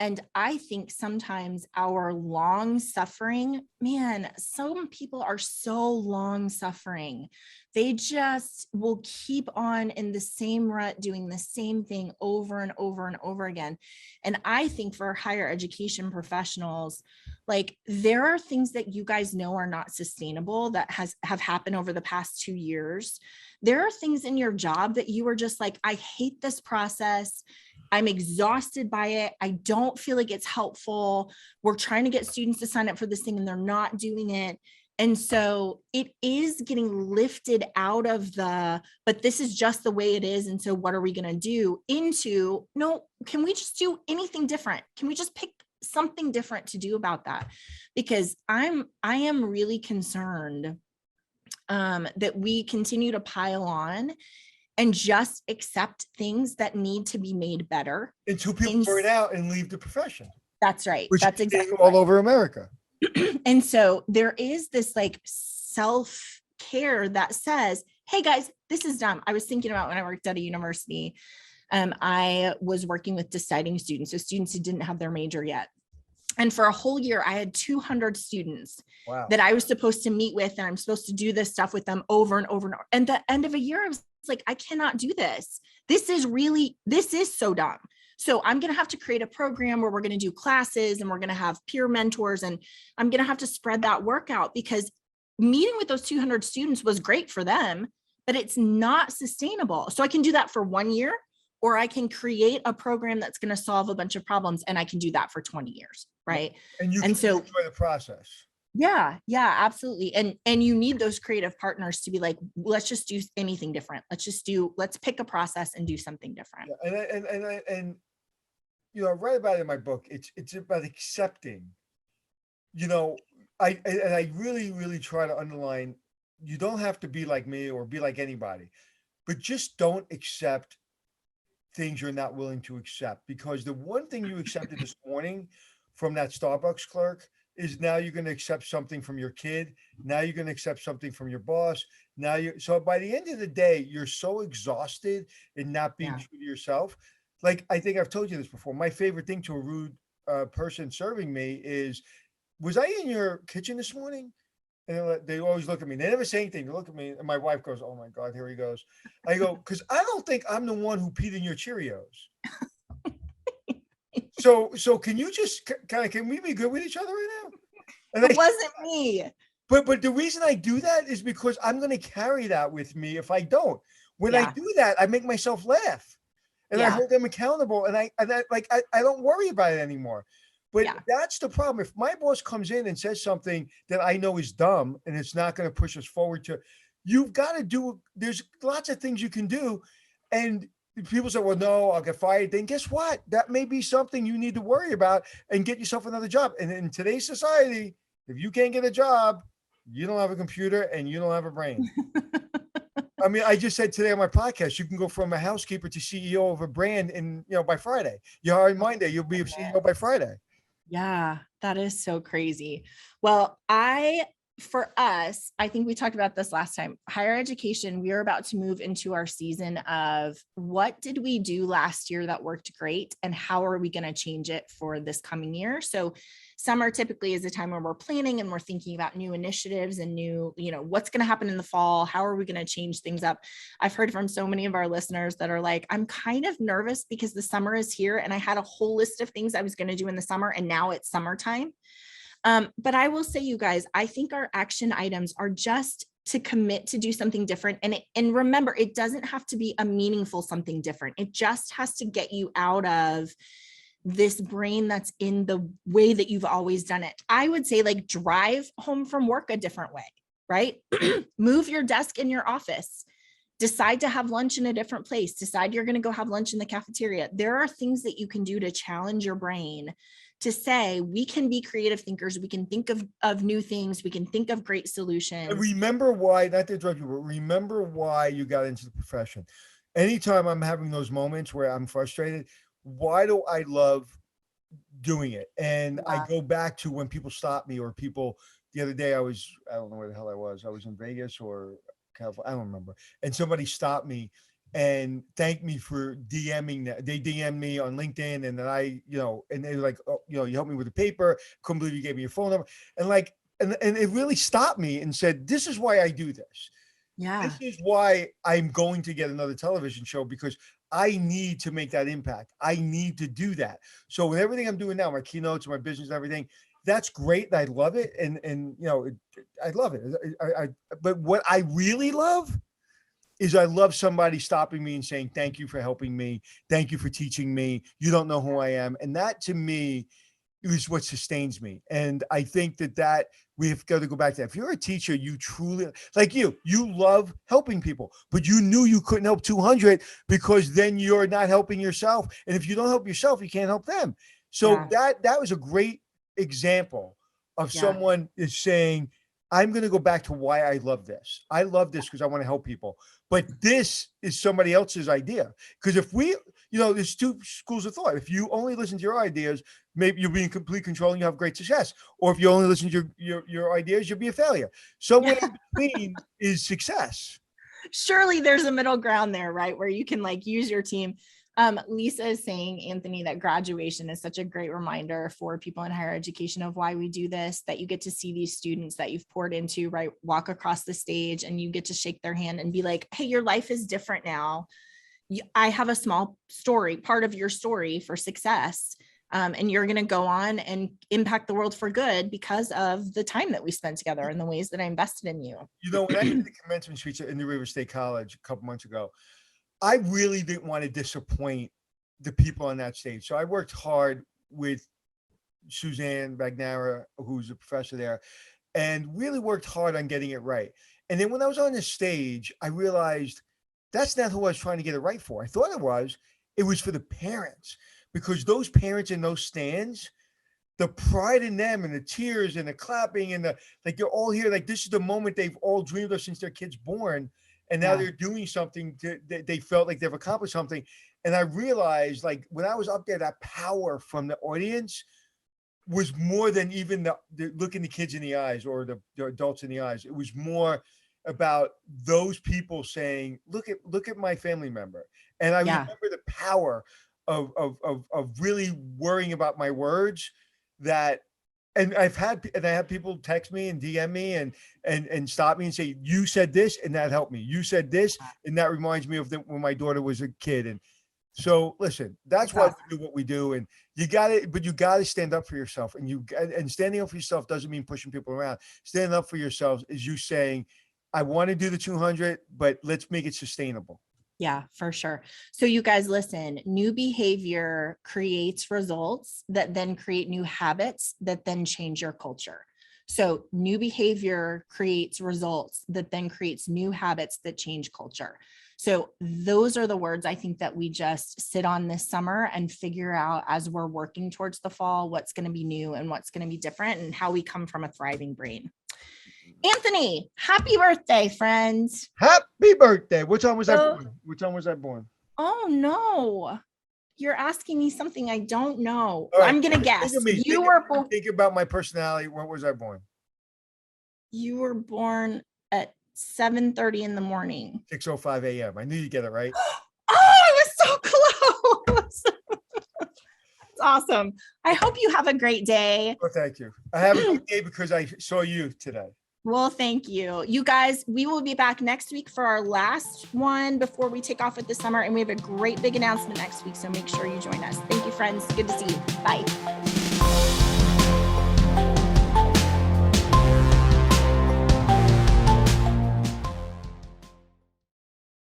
And I think sometimes our long suffering, man, some people are so long suffering. They just will keep on in the same rut, doing the same thing over and over and over again. And I think for higher education professionals, like there are things that you guys know are not sustainable that have happened over the past 2 years. There are things in your job that you are just like, I hate this process. I'm exhausted by it. I don't feel like it's helpful. We're trying to get students to sign up for this thing and they're not doing it. And so it is getting lifted out of the, but this is just the way it is. And so what are we going to do, into, no, can we just do anything different? Can we just pick something different to do about that? Because I am really concerned that we continue to pile on and just accept things that need to be made better. Until people burn out and leave the profession. That's right. Which That's is exactly all over America. And so there is this like self-care that says, hey guys, this is dumb. I was thinking about when I worked at a university, I was working with deciding students, so students who didn't have their major yet. And for a whole year, I had 200 students that I was supposed to meet with, and I'm supposed to do this stuff with them over and over and over. And at the end of a year, I was like, I cannot do this. This is so dumb. So I'm going to have to create a program where we're going to do classes and we're going to have peer mentors, and I'm going to have to spread that work out, because meeting with those 200 students was great for them, but it's not sustainable. So I can do that for 1 year, or I can create a program that's going to solve a bunch of problems, and I can do that for 20 years. Right. And you can enjoy the process. Yeah, absolutely. And you need those creative partners to be like, let's just do anything different. Let's pick a process and do something different. Yeah, and I write about it in my book. It's about accepting, I really, really try to underline, you don't have to be like me or be like anybody, but just don't accept things you're not willing to accept. Because the one thing you accepted this morning from that Starbucks clerk is now you're going to accept something from your kid. Now you're going to accept something from your boss. So by the end of the day, you're so exhausted in not being true to yourself. Like, I think I've told you this before. My favorite thing to a rude person serving me is, was I in your kitchen this morning? And they always look at me. They never say anything. They look at me, and my wife goes, "Oh my God, here he goes." I go, "Because I don't think I'm the one who peed in your Cheerios." So can you just can we be good with each other right now? And it wasn't me. But the reason I do that is because I'm going to carry that with me if I don't. When I do that, I make myself laugh, and I hold them accountable, and I don't worry about it anymore. But that's the problem. If my boss comes in and says something that I know is dumb and it's not going to push us forward you've got to do, there's lots of things you can do. And people say, well, no, I'll get fired. Then guess what? That may be something you need to worry about and get yourself another job. And in today's society, if you can't get a job, you don't have a computer and you don't have a brain. I mean, I just said today on my podcast, you can go from a housekeeper to CEO of a brand by Friday. You're on Monday, you'll be a CEO by Friday. Yeah, that is so crazy. Well, for us, I think we talked about this last time, higher education, we are about to move into our season of what did we do last year that worked great, and how are we going to change it for this coming year? So summer typically is a time where we're planning and we're thinking about new initiatives and new, what's going to happen in the fall. How are we going to change things up? I've heard from so many of our listeners that are like, I'm kind of nervous because the summer is here and I had a whole list of things I was going to do in the summer, and now it's summertime. But I will say, you guys, I think our action items are just to commit to do something different. And remember, it doesn't have to be a meaningful something different. It just has to get you out of this brain that's in the way that you've always done it. I would say, like, drive home from work a different way, right? Move your desk in your office. Decide to have lunch in a different place. Decide you're going to go have lunch in the cafeteria. There are things that you can do to challenge your brain to say, we can be creative thinkers. We can think of new things. We can think of great solutions. And remember why, not to interrupt you, but remember why you got into the profession. Anytime I'm having those moments where I'm frustrated, why do I love doing it? And I go back to when people stop me, or people, the other day I don't know where the hell I was in Vegas, or California, I don't remember. And somebody stopped me and thanked me for DMing that. They DM'd me on LinkedIn, and then and they were like, oh, you helped me with the paper. Couldn't believe you gave me your phone number. And and it really stopped me and said, this is why I do this. Yeah. This is why I'm going to get another television show, because I need to make that impact. I need to do that. So with everything I'm doing now, my keynotes, my business, and everything, that's great. And I love it. And I love it. But what I really love is I love somebody stopping me and saying, thank you for helping me. Thank you for teaching me. You don't know who I am. And that, to me, is what sustains me. And I think that we've got to go back to that. If you're a teacher, you truly, like you love helping people, but you knew you couldn't help 200 because then you're not helping yourself. And if you don't help yourself, you can't help them. So that was a great example of someone is saying, I'm going to go back to why I love this. I love this because I want to help people. But this is somebody else's idea. Because if we, there's two schools of thought. If you only listen to your ideas, maybe you'll be in complete control and you have great success. Or if you only listen to your ideas, you'll be a failure. Somewhere in between is success. Surely there's a middle ground there, right? Where you can use your team. Lisa is saying, Anthony, that graduation is such a great reminder for people in higher education of why we do this, that you get to see these students that you've poured into, right, walk across the stage and you get to shake their hand and be like, hey, your life is different now. I have a small story, part of your story for success. And you're going to go on and impact the world for good because of the time that we spent together and the ways that I invested in you. When I did the commencement speech in New River State College a couple months ago, I really didn't want to disappoint the people on that stage. So I worked hard with Suzanne Bagnara, who's a professor there, and really worked hard on getting it right. And then when I was on the stage, I realized that's not who I was trying to get it right for. I thought it was for the parents, because those parents in those stands, the pride in them and the tears and the clapping and they're all here. Like, this is the moment they've all dreamed of since their kid's born. And now they're doing something they felt like they've accomplished something. And I realized, when I was up there, that power from the audience was more than even the looking the kids in the eyes or the adults in the eyes. It was more about those people saying, look at my family member. And I remember the power of really worrying about my words and I have people text me and DM me and stop me and say, you said this and that helped me. You said this and that reminds me of when my daughter was a kid. And so, listen, that's why we do what we do. And you got to stand up for yourself. And standing up for yourself doesn't mean pushing people around. Standing up for yourselves is you saying, I want to do the 200, but let's make it sustainable. Yeah, for sure. So you guys listen, new behavior creates results that then create new habits that then change your culture. So new behavior creates results that then creates new habits that change culture. So those are the words I think that we just sit on this summer and figure out as we're working towards the fall, what's going to be new and what's going to be different and how we come from a thriving brain. Anthony, happy birthday, friends. Happy birthday. What time was I born? Oh, no. You're asking me something I don't know. Right, I'm going to guess. Think about my personality. When was I born? You were born at 7:30 in the morning. 6:05 a.m. I knew you'd get it right. Oh, I was so close. That's awesome. I hope you have a great day. Oh, thank you. I have a good day because I saw you today. Well, thank you. You guys, we will be back next week for our last one before we take off with the summer. And we have a great big announcement next week. So make sure you join us. Thank you, friends. Good to see you. Bye.